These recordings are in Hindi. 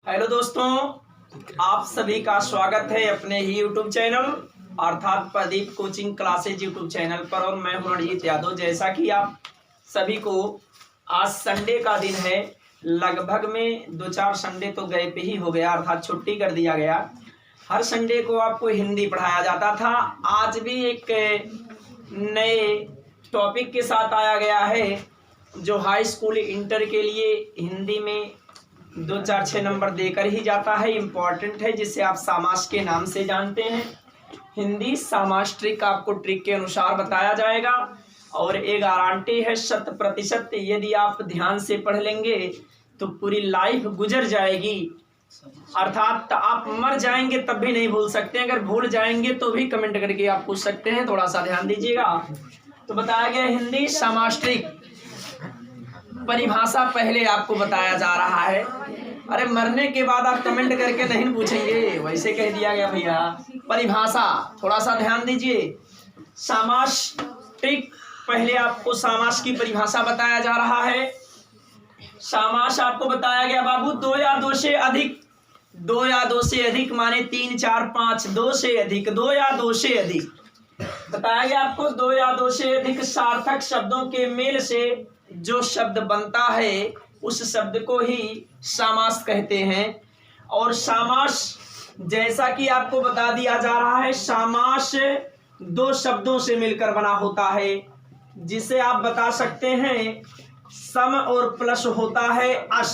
हेलो दोस्तों, आप सभी का स्वागत है अपने ही यूट्यूब चैनल अर्थात Pradeep coaching classes YouTube channel पर। और मैं हूं रणजीत यादव। जैसा कि आप सभी को आज संडे का दिन है, लगभग में 2-4 संडे तो गए पे ही हो गया, अर्थात छुट्टी कर दिया गया। हर संडे को आपको हिंदी पढ़ाया जाता था। आज भी एक नए टॉपिक के साथ आया गया है जो हाई स्कूल इंटर के लिए हिंदी में 2-4-6 नंबर देकर ही जाता है, इम्पॉर्टेंट है, जिसे आप समास के नाम से जानते हैं। हिंदी समास ट्रिक आपको ट्रिक के अनुसार बताया जाएगा और ये गारंटी है 100%। यदि आप ध्यान से पढ़ लेंगे तो पूरी लाइफ गुजर जाएगी, अर्थात आप मर जाएंगे तब भी नहीं भूल सकते। अगर भूल जाएंगे तो भी कमेंट करके आप पूछ सकते हैं, थोड़ा सा ध्यान दीजिएगा। तो बताया गया हिंदी समास ट्रिक, परिभाषा पहले आपको बताया जा रहा है। अरे मरने के बाद आप कमेंट करके नहीं पूछेंगे, वैसे कह दिया गया भैया। परिभाषा थोड़ा सा ध्यान दीजिए। समास ट्रिक, पहले आपको समास की परिभाषा बताया जा रहा है। समास आपको बताया गया बाबू 2 या 2 से अधिक। 2 या 2 से अधिक माने 3, 4, 5। 2 से अधिक, 2 या 2 से अधिक बताया गया आपको। 2 या 2 से अधिक सार्थक शब्दों के मेल से जो शब्द बनता है उस शब्द को ही समास कहते हैं। और समास जैसा कि आपको बता दिया जा रहा है, समास 2 शब्दों से मिलकर बना होता है, जिसे आप बता सकते हैं सम और प्लस होता है अस।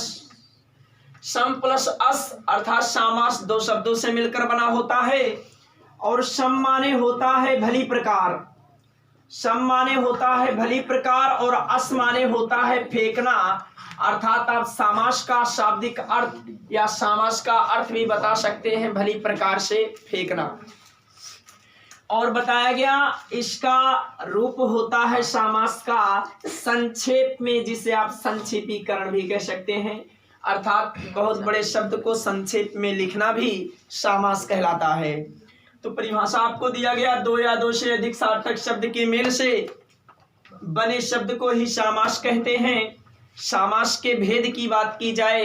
सम प्लस अस अर्थात समास 2 शब्दों से मिलकर बना होता है। और सम माने होता है भली प्रकार, सम माने होता है भली प्रकार, और अस माने होता है फेंकना। अर्थात आप समास का शाब्दिक अर्थ या समास का अर्थ भी बता सकते हैं भली प्रकार से फेंकना। और बताया गया इसका रूप होता है समास का संक्षेप में, जिसे आप संक्षेपीकरण भी कह सकते हैं। अर्थात बहुत बड़े शब्द को संक्षेप में लिखना भी समास कहलाता है। तो परिभाषा आपको दिया गया, 2 या 2 से अधिक सार्थक शब्द के मेल से बने शब्द को ही समास कहते हैं। समास के भेद की बात की जाए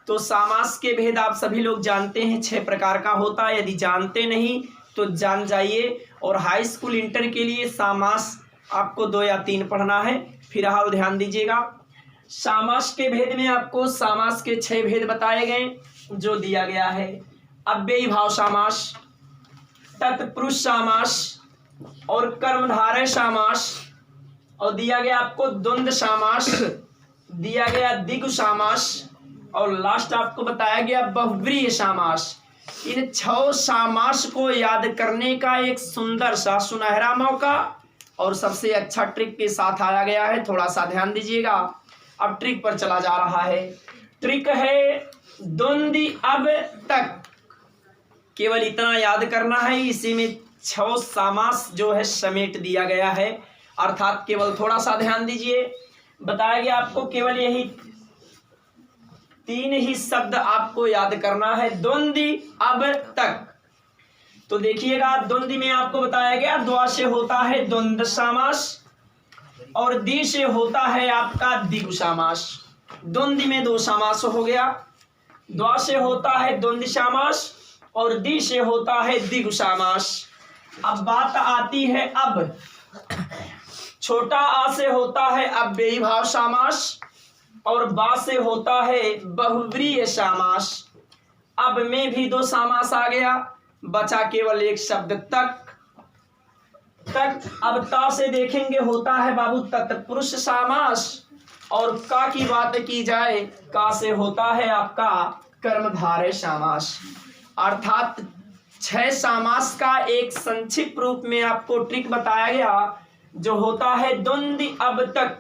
तो समास के भेद आप सभी लोग जानते हैं 6 प्रकार का होता है। यदि जानते नहीं तो जान जाइए। और हाई स्कूल इंटर के लिए समास आपको 2 या 3 पढ़ना है, फिलहाल ध्यान दीजिएगा। समास के भेद में आपको समास के 6 भेद बताए गए जो दिया गया है। अव्ययी भाव समास, तत्पुरुष समास और कर्मधारय समास, और दिया गया आपको द्वंद्व समास, दिया गया द्विगु समास, और लास्ट आपको बताया गया बहुव्रीहि समास। इन 6 समास को याद करने का एक सुंदर सा सुनहरा मौका और सबसे अच्छा ट्रिक के साथ आया गया है, थोड़ा सा ध्यान दीजिएगा। अब ट्रिक पर चला जा रहा है। ट्रिक है द्वंद्वी अब तक, केवल इतना याद करना है, इसी में 6 समास जो है समेट दिया गया है। अर्थात केवल थोड़ा सा ध्यान दीजिए। बताया गया आपको केवल यही 3 ही शब्द आपको याद करना है, द्वंद्वी अब तक। तो देखिएगा, द्वंद्वी में आपको बताया गया द्वा से होता है द्वंद्व समास और दि से होता है आपका द्विगु समास। द्वंद्वी में 2 समास हो गया, द्वा से होता है द्वंद्व समास और दि से होता है द्विगु समास। अब बात आती है अब। छोटा आ से होता है अव्ययी भाव समास और बा से होता है बहुव्रीहि समास। अब में भी 2 समास आ गया, बचा केवल एक शब्द तक। अब ता से देखेंगे होता है बाबू तत्पुरुष समास, और का की बात की जाए का से होता है आपका कर्मधारय समास। अर्थात 6 समास का एक संक्षिप्त रूप में आपको ट्रिक बताया गया जो होता है द्वंद्वी अब तक।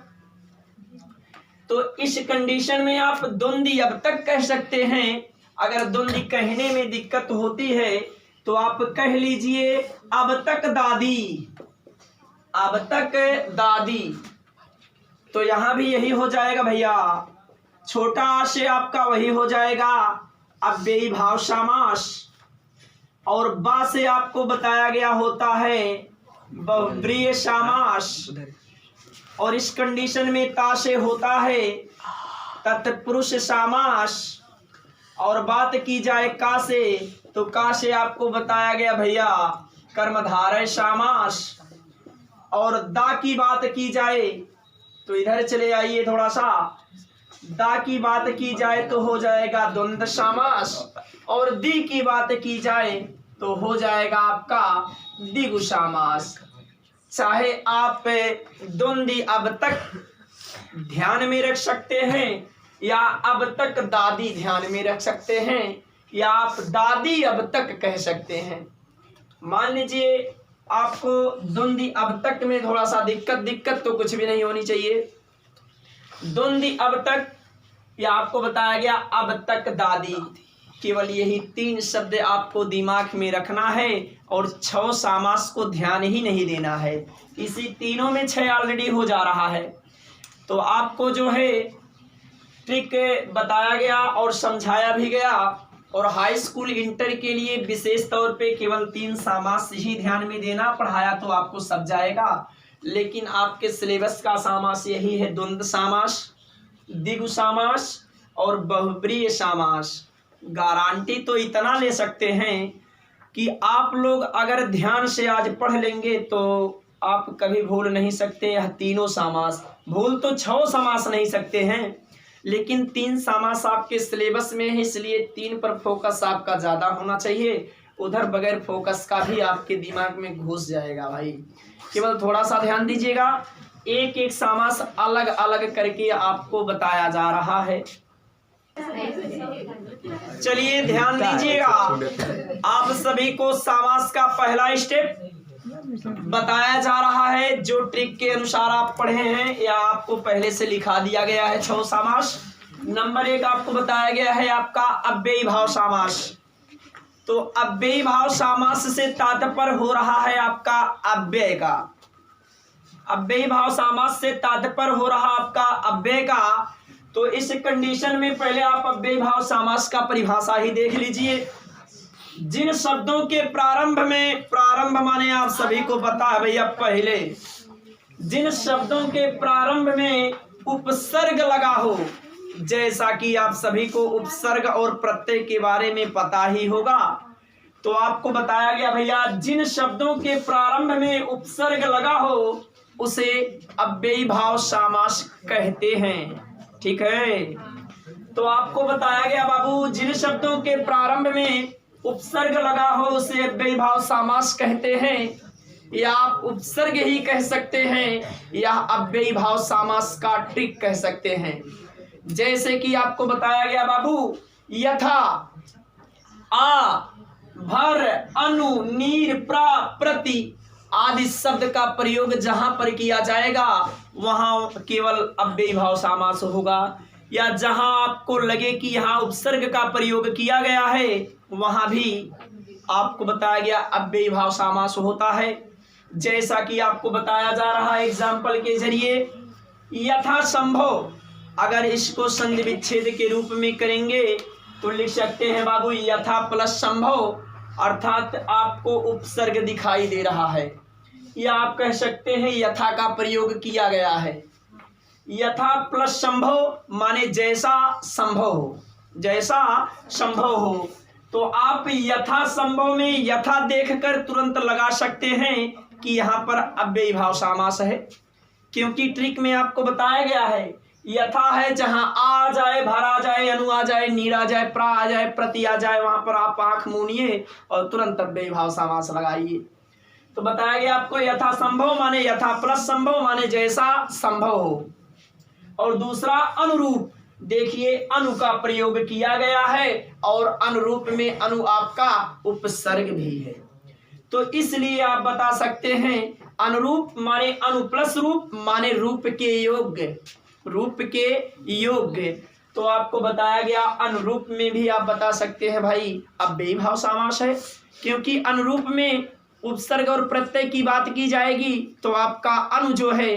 तो इस कंडीशन में आप द्वंद्वी अब तक कह सकते हैं। अगर द्वंद्वी कहने में दिक्कत होती है तो आप कह लीजिए अब तक दादी, अब तक दादी। तो यहां भी यही हो जाएगा भैया, छोटा आ से आपका वही हो जाएगा अव्ययी भाव समास, और बा से आपको बताया गया होता है बहुव्रीहि समास, और इस कंडीशन में ता से होता है तत्पुरुष समास, और बात की जाए का से, तो का से आपको बताया गया भैया कर्मधारय समास। और दा की बात की जाए तो इधर चले आइए थोड़ा सा, दा की बात की जाए तो हो जाएगा द्वंद्व समास, और दी की बात की जाए तो हो जाएगा आपका द्विगु समास। चाहे आप द्वंद्वी अब तक ध्यान में रख सकते हैं या अब तक दादी ध्यान में रख सकते हैं, या आप दादी अब तक कह सकते हैं। मान लीजिए आपको द्वंद्वी अब तक में थोड़ा सा दिक्कत तो कुछ भी नहीं होनी चाहिए। द्वंद्वी अब तक या आपको बताया गया अब तक दादी, केवल यही 3 शब्द आपको दिमाग में रखना है और 6 समास को ध्यान ही नहीं देना है। इसी तीनों में 6 ऑलरेडी हो जा रहा है। तो आपको जो है ट्रिक बताया गया और समझाया भी गया, और हाई स्कूल इंटर के लिए विशेष तौर पे केवल 3 समास ही ध्यान में देना। पढ़ाया तो आपको सब जाएगा, लेकिन आपके सिलेबस का समास यही है द्वंद्व समास, द्विगु समास और बहुब्रीहि समास। गारंटी तो इतना ले सकते हैं कि आप लोग अगर ध्यान से आज पढ़ लेंगे तो आप कभी भूल नहीं सकते यह तीनों समास। भूल तो 6 समास नहीं सकते हैं, लेकिन 3 समास आपके सिलेबस में है, इसलिए 3 पर फोकस आपका ज़्यादा होना चाहिए। उधर बगैर फोकस का भी आपके दिमाग में घुस जाएगा भाई। केवल थोड़ा सा ध्यान दीजिएगा, एक एक समास अलग अलग करके आपको बताया जा रहा है। चलिए ध्यान दीजिएगा, आप सभी को समास का पहला स्टेप बताया जा रहा है। जो ट्रिक के अनुसार आप पढ़े हैं या आपको पहले से लिखा दिया गया है 6 समास। नंबर 1 आपको बताया गया है आपका अव्ययी भाव समास। तो अव्ययी भाव समास से तात्पर्य हो रहा है आपका अव्यय का। अव्ययी भाव समास से तात्पर्य हो रहा आपका अव्यय का। तो इस कंडीशन में पहले आप अव्ययी भाव समास का परिभाषा ही देख लीजिए। जिन शब्दों के प्रारंभ में, प्रारंभ माने आप सभी को पता है भैया, पहले जिन शब्दों के प्रारंभ में उपसर्ग लगा हो, जैसा कि आप सभी को उपसर्ग और प्रत्यय के बारे में पता ही होगा, तो आपको बताया गया भैया जिन शब्दों के प्रारंभ में उपसर्ग लगा हो उसे अव्ययी भाव समास कहते हैं। ठीक है, तो आपको बताया गया बाबू जिन शब्दों के प्रारंभ में उपसर्ग लगा हो उसे अव्ययी भाव समास कहते हैं, या आप उपसर्ग ही कह सकते हैं या अव्ययी भाव समास का ट्रिक कह सकते हैं। जैसे कि आपको बताया गया बाबू यथा, आ, भर, अनु, नीर, प्रा, प्रति आदि शब्द का प्रयोग जहां पर किया जाएगा वहां केवल अव्ययी भाव समास होगा, या जहां आपको लगे कि यहाँ उपसर्ग का प्रयोग किया गया है वहां भी आपको बताया गया अव्ययी भाव समास होता है। जैसा कि आपको बताया जा रहा है एग्जाम्पल के जरिए, यथा संभव, अगर इसको संधि विच्छेद के रूप में करेंगे तो लिख सकते हैं बाबू यथा प्लस संभव, अर्थात आपको उपसर्ग दिखाई दे रहा है, या आप कह सकते हैं यथा का प्रयोग किया गया है। यथा प्लस संभव माने जैसा संभव हो, जैसा संभव हो। तो आप यथा संभव में यथा देखकर तुरंत लगा सकते हैं कि यहाँ पर अव्ययी भाव समास है, क्योंकि ट्रिक में आपको बताया गया है यथा है जहां आ जाए, भर आ जाए, अनु आ जाए, नीर आ जाए, प्रा आ जाए, प्रति आ जाए, वहां पर आप आंख मूनिए और तुरंत अव्ययी भाव समास लगाइए। तो बताया गया आपको यथा संभव माने यथा प्लस संभव माने जैसा संभव हो, और दूसरा अनुरूप, देखिए अनु का प्रयोग किया गया है और अनुरूप में अनु आपका उपसर्ग भी है, तो इसलिए आप बता सकते हैं अनुरूप माने अनु प्लस रूप माने रूप के योग्य, रूप के योग्य। तो आपको बताया गया अनुरूप में भी आप बता सकते हैं भाई अव्ययी भाव समास है, क्योंकि अनुरूप में उपसर्ग और प्रत्यय की बात की जाएगी तो आपका अनु जो है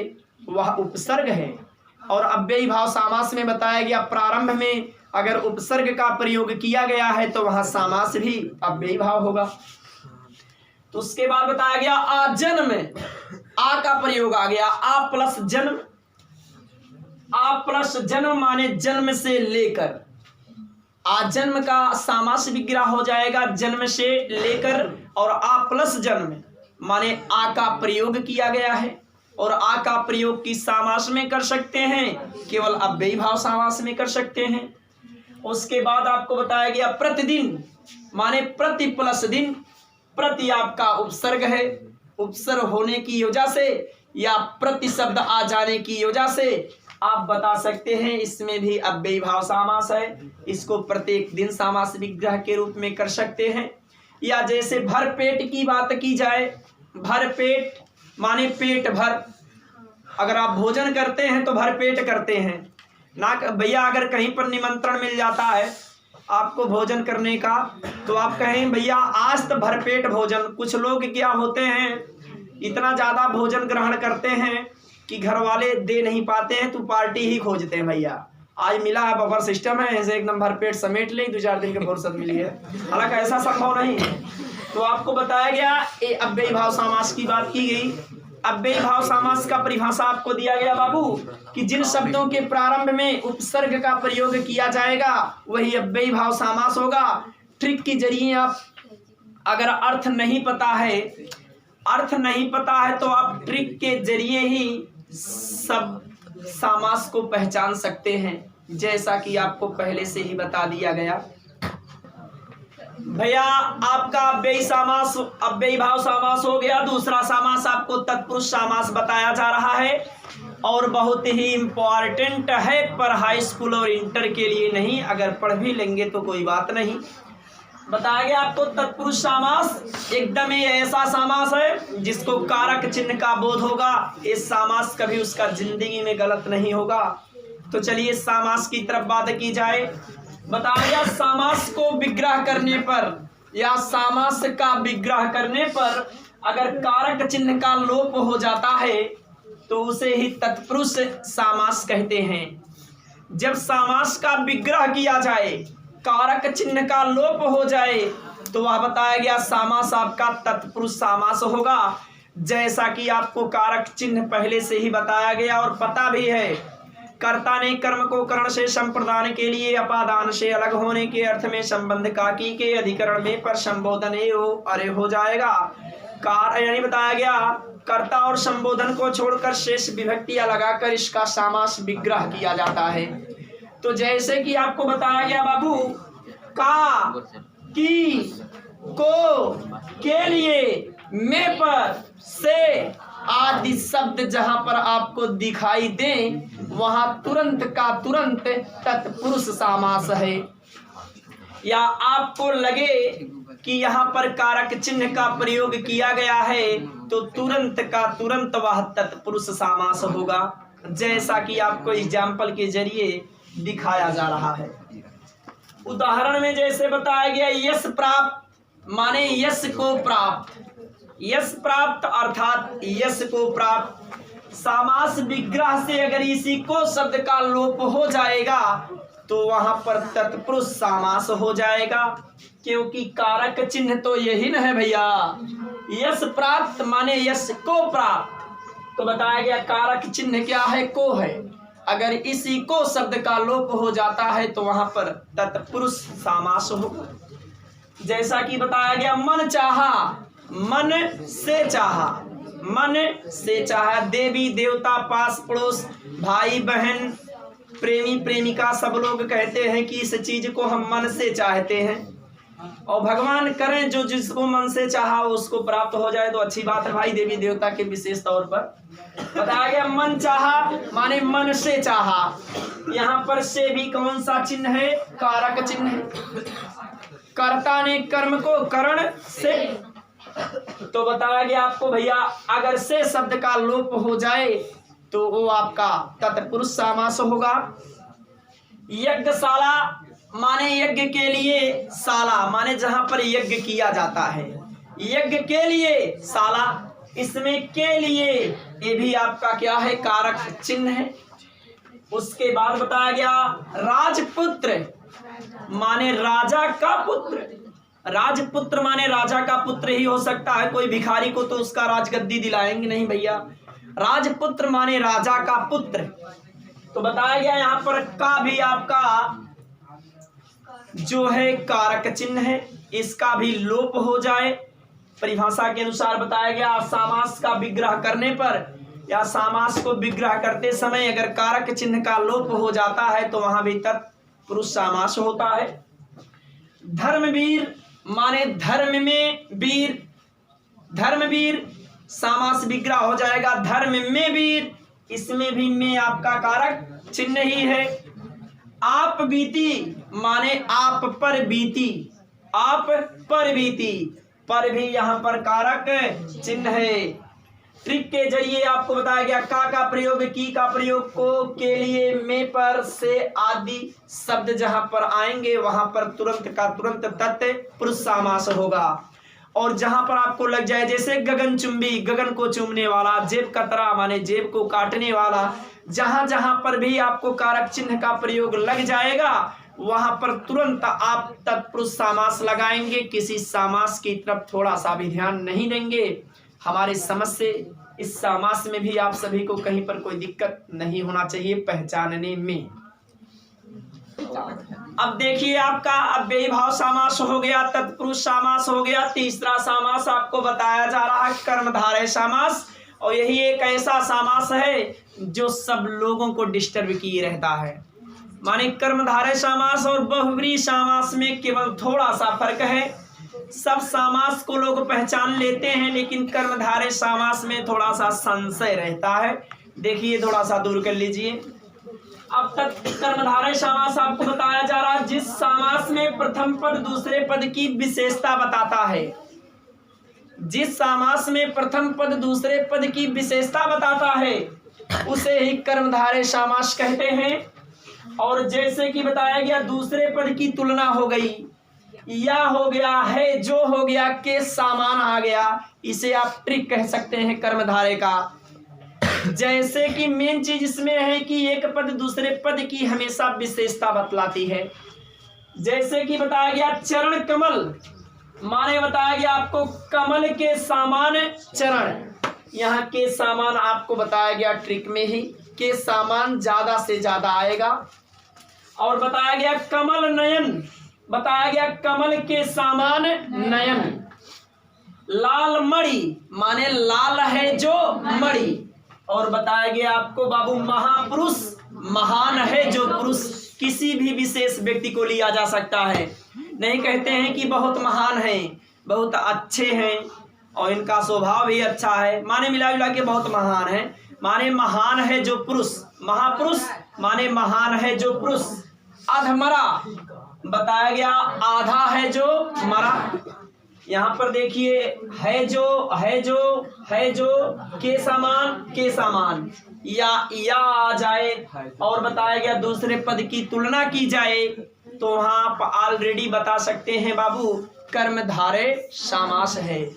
वह उपसर्ग है, और अव्ययी भाव समास में बताया गया प्रारंभ में अगर उपसर्ग का प्रयोग किया गया है तो वहां समास भी अव्ययी भाव होगा। तो उसके बाद बताया गया आजन्म, आ का प्रयोग आ गया, आ प्लस जन्म, आ प्लस जन्म माने जन्म से लेकर, आजन्म का समास विग्रह हो जाएगा जन्म से लेकर, और आ प्लस जन्म माने आ का प्रयोग किया गया है, और आ का प्रयोग किस समास में कर सकते हैं, केवल अव्ययी भाव समास में कर सकते हैं। उसके बाद आपको बताया गया प्रतिदिन माने प्रति प्लस दिन, प्रति आपका उपसर्ग है, उपसर्ग होने की वजह से या प्रति शब्द आ जाने की वजह से आप बता सकते हैं इसमें भी अव्ययी भाव समास है, इसको प्रत्येक दिन समास विग्रह के रूप में कर सकते हैं। या जैसे भर पेट की बात की जाए, भर पेट माने पेट भर, अगर आप भोजन करते हैं तो भर पेट करते हैं ना। भैया अगर कहीं पर निमंत्रण मिल जाता है आपको भोजन करने का, तो आप कहें भैया आज तो भरपेट भोजन। कुछ लोग क्या होते हैं, इतना ज़्यादा भोजन ग्रहण करते हैं कि घर वाले दे नहीं पाते हैं तो पार्टी ही खोजते हैं। भैया आज मिला है, बफर सिस्टम है, ऐसे एकदम भरपेट समेट ले, 2-4 दिन की फुर्सत मिली है। हालांकि ऐसा संभव नहीं है। तो आपको बताया गया ये अव्ययी भाव समास की बात की गई। अव्ययी भाव समास का परिभाषा आपको दिया गया बाबू कि जिन शब्दों के प्रारंभ में उपसर्ग का प्रयोग किया जाएगा वही अव्ययी भाव समास होगा। ट्रिक के जरिए आप अगर अर्थ नहीं पता है तो आप ट्रिक के जरिए ही सब समास को पहचान सकते हैं, जैसा कि आपको पहले से ही बता दिया गया। भैया आपका अव्ययी भाव समास हो गया। दूसरा समास आपको तत्पुरुष समास बताया जा रहा है और बहुत ही इम्पोर्टेंट है, पर हाई स्कूल और इंटर के लिए नहीं, अगर पढ़ भी लेंगे तो कोई बात नहीं। बताया गया आपको तत्पुरुष समास एकदम ही ऐसा समास है जिसको कारक चिन्ह का बोध होगा। इस समास कभी उसका जिंदगी में गलत नहीं होगा। तो चलिए समास की तरफ बात की जाए। बताया गया समास को विग्रह करने पर या समास का विग्रह करने पर अगर कारक चिन्ह का लोप हो जाता है तो उसे ही तत्पुरुष समास कहते हैं। जब समास का विग्रह किया जाए, कारक चिन्ह का लोप हो जाए, तो वह बताया गया समास आपका तत्पुरुष समास होगा। जैसा कि आपको कारक चिन्ह पहले से ही बताया गया और पता भी है, कर्ता ने कर्म को करण से संप्रदान के लिए अपादान से अलग होने के अर्थ में संबंध काकी के अधिकरण में पर संबोधन अरे हो जाएगा। यानी बताया गया कर्ता और संबोधन को छोड़कर शेष विभक्तियां लगाकर इसका समास विग्रह किया जाता है। तो जैसे कि आपको बताया गया बाबू, का, की, को, के लिए, में पर, से आदि शब्द जहां पर आपको दिखाई दे वहां तुरंत का तुरंत तत्पुरुष समास है। या आपको लगे कि यहाँ पर कारक चिन्ह का प्रयोग किया गया है तो तुरंत का तुरंत वह तत्पुरुष समास होगा, जैसा कि आपको एग्जाम्पल के जरिए दिखाया जा रहा है। उदाहरण में जैसे बताया गया, यश प्राप्त माने यश को प्राप्त, यश प्राप्त अर्थात यश को प्राप्त। समास विग्रह से अगर इसी को शब्द का लोप हो जाएगा तो वहां पर तत्पुरुष समास हो जाएगा, क्योंकि कारक चिन्ह तो यही न है भैया, यश प्राप्त माने यश को प्राप्त। तो बताया गया कारक चिन्ह क्या है, को है। अगर इसी को शब्द का लोप हो जाता है तो वहां पर तत्पुरुष समास होगा। जैसा कि बताया गया, मन चाहा, मन से चाहा, मन से चाहा। देवी देवता, पास पड़ोस, भाई बहन, प्रेमी प्रेमिका सब लोग कहते हैं कि इस चीज को हम मन से चाहते हैं, और भगवान करें जो जिसको मन से चाहा उसको प्राप्त हो जाए तो अच्छी बात है भाई, देवी देवता के विशेष तौर पर। बताया गया मन चाहा माने मन से चाहा। यहाँ पर से भी कौन सा चिन्ह है, कारक चिन्ह है। कर्ता ने कर्म को करण से, तो बताया गया आपको भैया अगर से शब्द का लोप हो जाए तो वो आपका तत्पुरुष समास होगा। यज्ञशाला माने यज्ञ के लिए, शाला माने जहां पर यज्ञ किया जाता है, यज्ञ के लिए शाला, इसमें के लिए ये भी आपका क्या है, कारक चिन्ह है। उसके बाद बताया गया राजपुत्र माने राजा का पुत्र, राजपुत्र माने राजा का पुत्र ही हो सकता है, कोई भिखारी को तो उसका राजगद्दी दिलाएंगे नहीं भैया। राजपुत्र माने राजा का पुत्र। तो बताया गया यहाँ पर का भी आपका जो है कारक चिन्ह है, इसका भी लोप हो जाए। परिभाषा के अनुसार बताया गया समास का विग्रह करने पर या समास को विग्रह करते समय अगर कारक चिन्ह का लोप हो जाता है तो वहां भी तत्पुरुष समास होता है। धर्मवीर माने धर्म में वीर, धर्मवीर समास विग्रह हो जाएगा धर्म में वीर, इसमें भी में आपका कारक चिन्ह ही है। आप बीती माने आप पर बीती, आप पर बीती, पर भी यहाँ पर कारक चिन्ह है। ट्रिक के जरिए आपको बताया गया का प्रयोग, की का प्रयोग, को, के लिए, में पर, से आदि शब्द जहां पर आएंगे वहां पर तुरंत का तुरंत तत्पुरुष समास होगा। और जहां पर आपको लग जाए जैसे गगन चुंबी, गगन को चूमने वाला, जेब कतरा माने जेब को काटने वाला, जहां जहां पर भी आपको कारक चिन्ह का प्रयोग लग जाएगा वहां पर तुरंत आप तत्पुरुष समास लगाएंगे। किसी समास की तरफ थोड़ा सा भी ध्यान नहीं देंगे। हमारे समझ से इस समास में भी आप सभी को कहीं पर कोई दिक्कत नहीं होना चाहिए पहचानने में। अब देखिए आपका अव्ययी भाव समास हो गया, तत्पुरुष समास हो गया। तीसरा समास आपको बताया जा रहा है कर्मधारय समास, और यही एक ऐसा समास है जो सब लोगों को डिस्टर्ब किए रहता है। माने कर्मधारय समास और बहुव्रीहि समास में केवल थोड़ा सा फर्क है। सब समास को लोग पहचान लेते हैं लेकिन कर्मधारय समास में थोड़ा सा संशय रहता है। देखिए थोड़ा सा दूर कर लीजिए। अब तक कर्मधारय समास आपको बताया जा रहा है जिस समास में प्रथम पद दूसरे पद की विशेषता बताता है, जिस समास में प्रथम पद दूसरे पद की विशेषता बताता है उसे ही कर्मधारय समास कहते हैं। और जैसे कि बताया गया दूसरे पद की तुलना हो गई, या हो गया, है, जो हो गया, के सामान आ गया, इसे आप ट्रिक कह सकते हैं कर्मधारय का। जैसे कि मेन चीज इसमें है कि एक पद दूसरे पद की हमेशा विशेषता बतलाती है। जैसे कि बताया गया चरण कमल, माने बताया गया आपको कमल के सामान चरण, यहाँ के सामान आपको बताया गया ट्रिक में ही के सामान ज्यादा से ज्यादा आएगा। और बताया गया कमल नयन, बताया गया कमल के सामान नयन। लाल मणि माने लाल है जो मणि। और बताया गया आपको बाबू महापुरुष, महान है जो पुरुष, किसी भी विशेष व्यक्ति को लिया जा सकता है। नहीं कहते हैं कि बहुत महान है, बहुत अच्छे हैं और इनका स्वभाव भी अच्छा है, माने मिला जुला के बहुत महान है। माने महान है जो पुरुष, महापुरुष माने महान है जो पुरुष। अधमरा बताया गया आधा है जो मरा। यहाँ पर देखिए है जो, है जो, है जो, के समान या आ जाए और बताया गया दूसरे पद की तुलना की जाए तो वहां आप ऑलरेडी बता सकते हैं बाबू कर्मधारय समास है।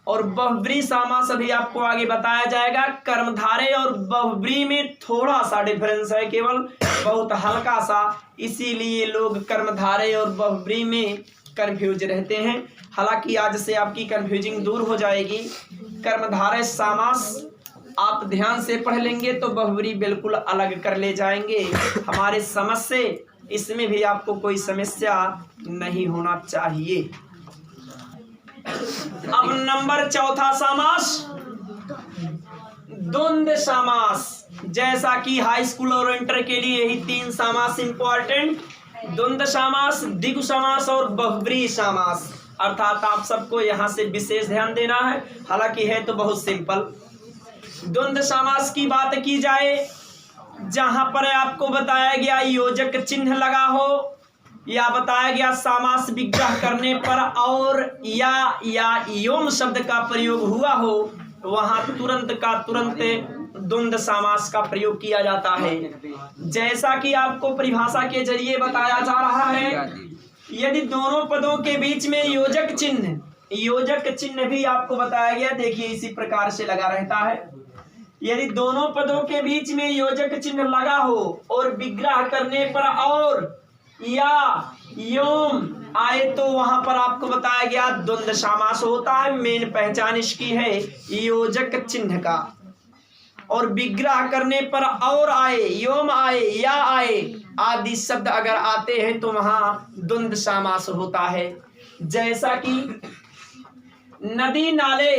और बहुव्रीहि समास अभी आपको आगे बताया जाएगा। कर्मधारय और बहुव्रीहि में थोड़ा सा डिफरेंस है, केवल बहुत हल्का सा, इसीलिए लोग कर्मधारय और बहुव्रीहि में कंफ्यूज रहते हैं। हालांकि आज से आपकी कंफ्यूजिंग दूर हो जाएगी। कर्मधारय समास आप ध्यान से पढ़ लेंगे तो बहुव्रीहि बिल्कुल अलग कर ले जाएंगे। हमारे समझ से इसमें भी आपको कोई समस्या नहीं होना चाहिए। अब नंबर चौथा समास द्वंद्व समास। जैसा कि हाई स्कूल और इंटर के लिए यही तीन समास इंपॉर्टेंट, द्वंद्व समास, द्विगु समास और बहुव्रीहि समास। अर्थात आप सबको यहाँ से विशेष ध्यान देना है, हालांकि है तो बहुत सिंपल। द्वंद्व समास की बात की जाए जहां पर आपको बताया गया योजक चिन्ह लगा हो या बताया गया समास विग्रह करने पर और या योम शब्द का प्रयोग हुआ हो, वहां तुरंत का तुरंत द्वंद्व समास का प्रयोग किया जाता है। जैसा कि आपको परिभाषा के जरिए बताया जा रहा है, यदि दोनों पदों के बीच में योजक चिन्ह भी आपको बताया गया, देखिए इसी प्रकार से लगा रहता है। यदि दोनों पदों के बीच में योजक चिन्ह लगा हो और विग्रह करने पर और या योम आए तो वहां पर आपको बताया गया द्वंद्व समास होता है। मेन पहचान इसकी है योजक चिन्ह का। और विग्रह करने पर और आए, योम आए, या आए आदि शब्द अगर आते हैं तो वहां द्वंद्व समास होता है। जैसा कि नदी नाले,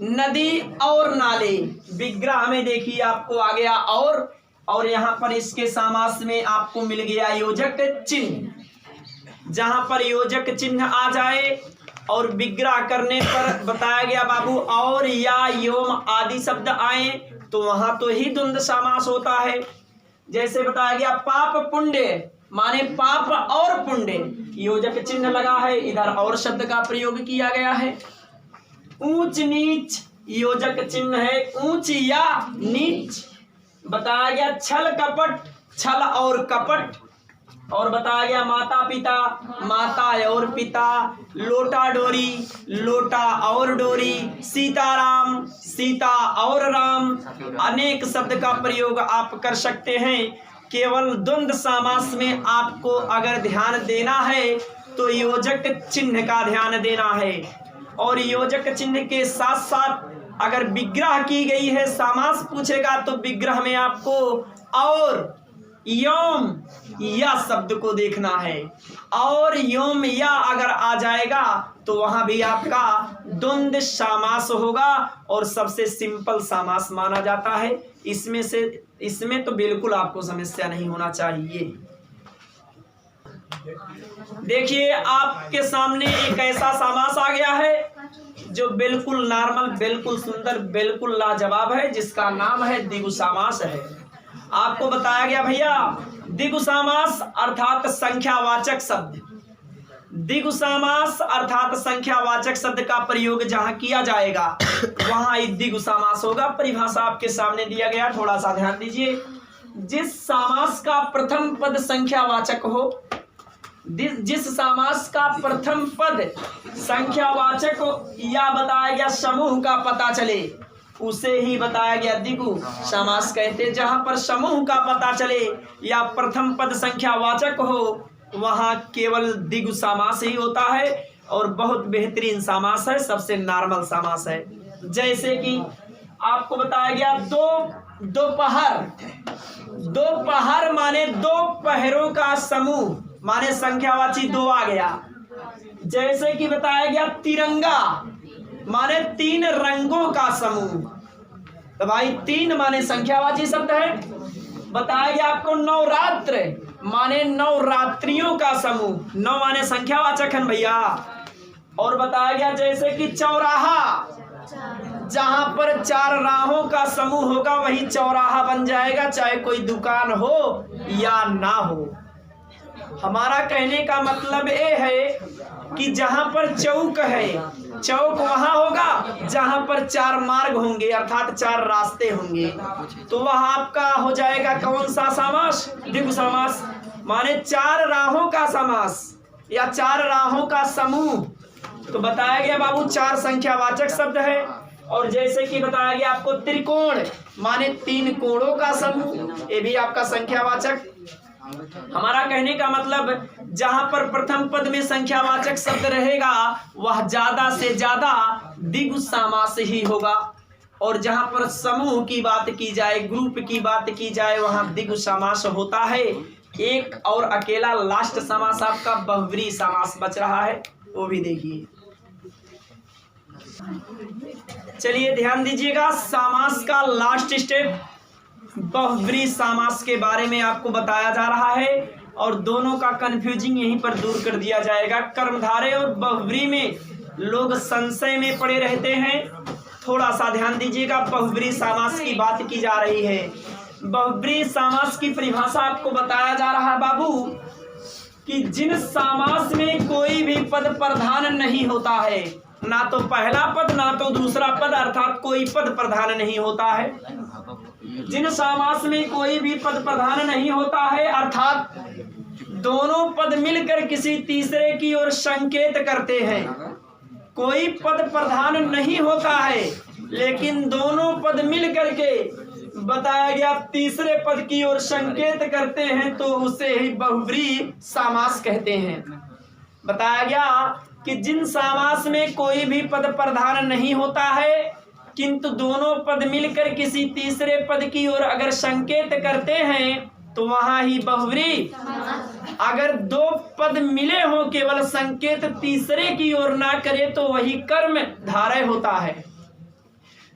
नदी और नाले, विग्रह में देखिए आपको आ गया और यहाँ पर इसके समास में आपको मिल गया योजक चिन्ह। जहां पर योजक चिन्ह आ जाए और विग्रह करने पर बताया गया बाबू और या योम आदि शब्द आए तो वहां तो ही द्वंद्व समास होता है। जैसे बताया गया पाप पुण्य, माने पाप और पुण्य, योजक चिन्ह लगा है, इधर और शब्द का प्रयोग किया गया है। ऊंच नीच, योजक चिन्ह है ऊंच या नीच। बताया गया छल कपट, छल और कपट। और बताया गया माता पिता, माता और पिता। लोटा डोरी, लोटा और डोरी। सीताराम, सीता और राम। अनेक शब्द का प्रयोग आप कर सकते हैं। केवल द्वंद्व समास में आपको अगर ध्यान देना है तो योजक चिन्ह का ध्यान देना है। और योजक चिन्ह के साथ साथ अगर विग्रह की गई है, समास पूछेगा तो विग्रह में आपको और योम या शब्द को देखना है। और योम या अगर आ जाएगा तो वहां भी आपका द्वंद्व समास होगा और सबसे सिंपल समास माना जाता है। इसमें तो बिल्कुल आपको समस्या नहीं होना चाहिए। देखिए आपके सामने एक ऐसा समास आ गया है जो बिल्कुल नॉर्मल, बिल्कुल सुंदर, बिल्कुल लाजवाब है, जिसका नाम है द्विगु समास है। आपको बताया गया भैया द्विगु समास अर्थात संख्यावाचक शब्द। द्विगु समास अर्थात संख्यावाचक शब्द का प्रयोग जहां किया जाएगा वहां द्विगु समास होगा। परिभाषा आपके सामने दिया गया, थोड़ा सा ध्यान दीजिए। जिस समास का प्रथम पद संख्यावाचक हो, जिस समास का प्रथम पद संख्यावाचक हो या बताया गया समूह का पता चले, उसे ही बताया गया द्विगु समास कहते। जहां पर समूह का पता चले या प्रथम पद संख्यावाचक हो वहां केवल द्विगु समास ही होता है और बहुत बेहतरीन समास है, सबसे नॉर्मल समास है। जैसे कि आपको बताया गया दोपहर, दोपहर माने दो पहरों का समूह, माने संख्यावाची दो आ गया। जैसे कि बताया गया तिरंगा माने तीन रंगों का समूह, तो भाई तीन माने संख्यावाची शब्द है। बताया गया आपको नवरात्र माने नवरात्रियों का समूह, नौ माने संख्यावाचक है भैया। और बताया गया जैसे कि चौराहा, जहां पर चार राहों का समूह होगा वही चौराहा बन जाएगा, चाहे कोई दुकान हो या ना हो। हमारा कहने का मतलब ये है कि जहां पर चौक है, चौक वहां होगा जहां पर चार मार्ग होंगे अर्थात चार रास्ते होंगे, तो वह आपका हो जाएगा कौन सा समास? द्विगु समास, माने चार राहों का समास या चार राहों का समूह। तो बताया गया बाबू चार संख्यावाचक शब्द है। और जैसे कि बताया गया आपको त्रिकोण माने तीन कोणों का समूह, ये भी आपका संख्यावाचक। हमारा कहने का मतलब जहां पर प्रथम पद में संख्यावाचक शब्द रहेगा वह ज्यादा से ज्यादा द्विगु समास ही होगा, और जहां पर समूह की बात की जाए, ग्रुप की बात की जाए, वहां द्विगु समास होता है। एक और अकेला लास्ट समास आपका बहुव्रीहि समास बच रहा है, वो भी देखिए। चलिए ध्यान दीजिएगा, समास का लास्ट स्टेप बहुव्रीहि समास के बारे में आपको बताया जा रहा है और दोनों का कंफ्यूजिंग यहीं पर दूर कर दिया जाएगा। कर्मधारय और बहुव्रीहि में लोग संशय में पड़े रहते हैं, थोड़ा सा ध्यान दीजिएगा। बहुव्रीहि समास की बात की जा रही है। बहुव्रीहि समास की परिभाषा आपको बताया जा रहा है बाबू कि जिन समास में कोई भी पद प्रधान नहीं होता है, ना तो पहला पद ना तो दूसरा पद, अर्थात कोई पद प्रधान नहीं होता है। जिन समास में कोई भी पद प्रधान नहीं होता है अर्थात दोनों पद मिलकर किसी तीसरे की ओर संकेत करते हैं। कोई पद प्रधान नहीं होता है लेकिन दोनों पद मिलकर के बताया गया तीसरे पद की ओर संकेत करते हैं, तो उसे ही बहुव्रीहि समास कहते हैं। बताया गया कि जिन समास में कोई भी पद प्रधान नहीं होता है किंतु दोनों पद मिलकर किसी तीसरे पद की ओर अगर संकेत करते हैं तो वहां ही बहुव्रीहि। अगर दो पद मिले हो केवल संकेत तीसरे की ओर ना करे तो वही कर्म धारय होता है।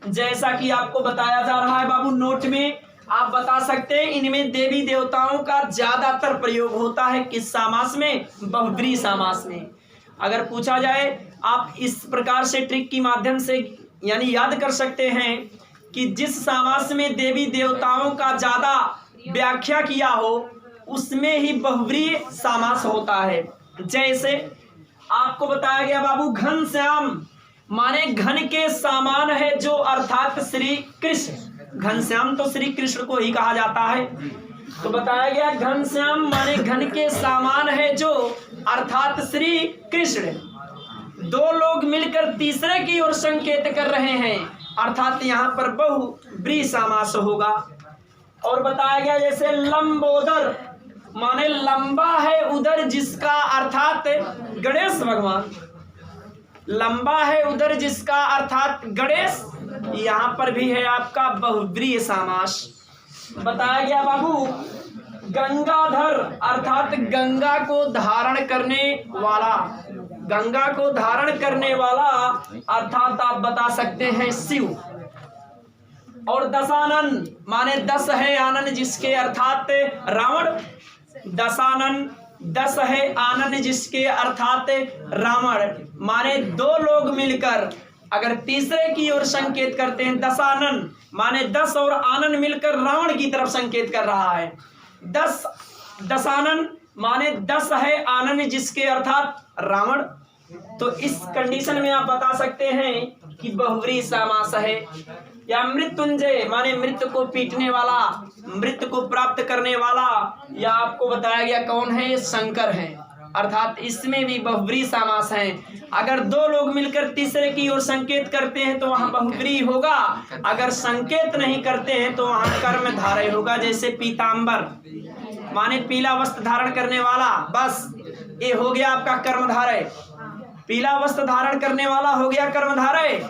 जैसा कि आपको बताया जा रहा है बाबू नोट में, आप बता सकते हैं इनमें देवी देवताओं का ज्यादातर प्रयोग होता है किस समास में? बहुव्रीहि समास में। अगर पूछा जाए, आप इस प्रकार से ट्रिक के माध्यम से यानी याद कर सकते हैं कि जिस समास में देवी देवताओं का ज्यादा व्याख्या किया हो उसमें ही बहुव्रीहि समास होता है। जैसे आपको बताया गया बाबू घनश्याम माने घन के समान है जो, अर्थात श्री कृष्ण। घनश्याम तो श्री कृष्ण को ही कहा जाता है। तो बताया गया घनश्याम माने घन के समान है जो, अर्थात श्री कृष्ण। दो लोग मिलकर तीसरे की ओर संकेत कर रहे हैं, अर्थात यहाँ पर बहुव्रीहि समास होगा। और बताया गया जैसे लंबोदर माने लंबा है उदर जिसका, अर्थात गणेश भगवान। लंबा है उदर जिसका अर्थात गणेश, यहाँ पर भी है आपका बहुव्रीहि समास। बताया गया बाबू गंगाधर अर्थात गंगा को धारण करने वाला, गंगा को धारण करने वाला अर्थात आप बता सकते हैं शिव। और दशानन माने 10 है आनन जिसके, अर्थात रावण। दशानन 10 है आनन जिसके, अर्थात रावण। माने दो लोग मिलकर अगर तीसरे की ओर संकेत करते हैं, दशानन माने 10 और आनन मिलकर रावण की तरफ संकेत कर रहा है। 10 दशानन माने 10 है आनन जिसके, अर्थात रावण। तो इस कंडीशन में आप बता सकते हैं कि बहुव्रीहि समास है। या मृत्युंजय माने मृत्यु को पीटने वाला, मृत्यु को प्राप्त करने वाला, या आपको बताया गया कौन है? शंकर है, अर्थात इसमें भी बहुव्रीहि समास है। अगर दो लोग मिलकर तीसरे की ओर संकेत करते हैं तो वहां बहुव्रीहि होगा, अगर संकेत नहीं करते हैं तो वहां कर्म धारय होगा। जैसे पीतांबर माने पीला वस्त्र धारण करने वाला, बस ये हो गया आपका कर्म धारय। पीला वस्त्र धारण करने वाला हो गया कर्म धारय।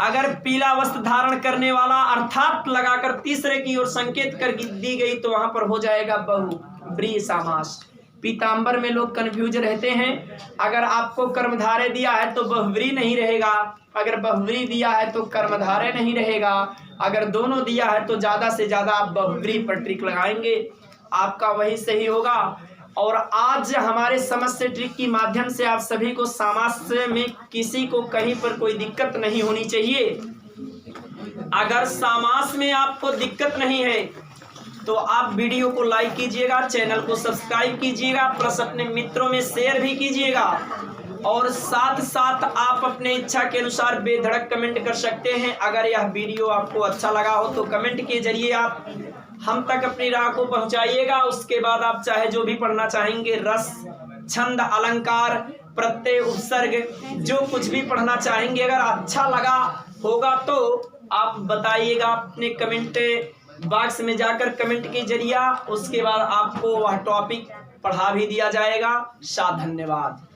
अगर पीला वस्त्र धारण करने वाला अर्थात लगाकर तीसरे की ओर संकेत कर दी गई तो वहां पर हो जाएगा बहुव्रीहि समास। पीतांबर में लोग कंफ्यूज रहते हैं, अगर आपको कर्मधारय दिया है तो बहुव्रीहि नहीं रहेगा, अगर बहुव्रीहि दिया है तो कर्मधारय नहीं रहेगा, अगर दोनों दिया है तो ज्यादा से ज्यादा आप बहुव्रीहि पर ट्रिक लगाएंगे, आपका वही सही होगा। और आज हमारे समस्या ट्रिक के माध्यम से आप सभी को समास में किसी को कहीं पर कोई दिक्कत नहीं होनी चाहिए। अगर समास में आपको दिक्कत नहीं है तो आप वीडियो को लाइक कीजिएगा, चैनल को सब्सक्राइब कीजिएगा, प्लस अपने मित्रों में शेयर भी कीजिएगा। और साथ साथ आप अपने इच्छा के अनुसार बेधड़क कमेंट कर सकते हैं। अगर यह वीडियो आपको अच्छा लगा हो तो कमेंट के जरिए आप हम तक अपनी राह को पहुंचाइएगा। उसके बाद आप चाहे जो भी पढ़ना चाहेंगे, रस, छंद, अलंकार, प्रत्यय, उपसर्ग, जो कुछ भी पढ़ना चाहेंगे, अगर अच्छा लगा होगा तो आप बताइएगा अपने कमेंट बॉक्स में जाकर कमेंट के जरिए। उसके बाद आपको वह टॉपिक पढ़ा भी दिया जाएगा। धन्यवाद।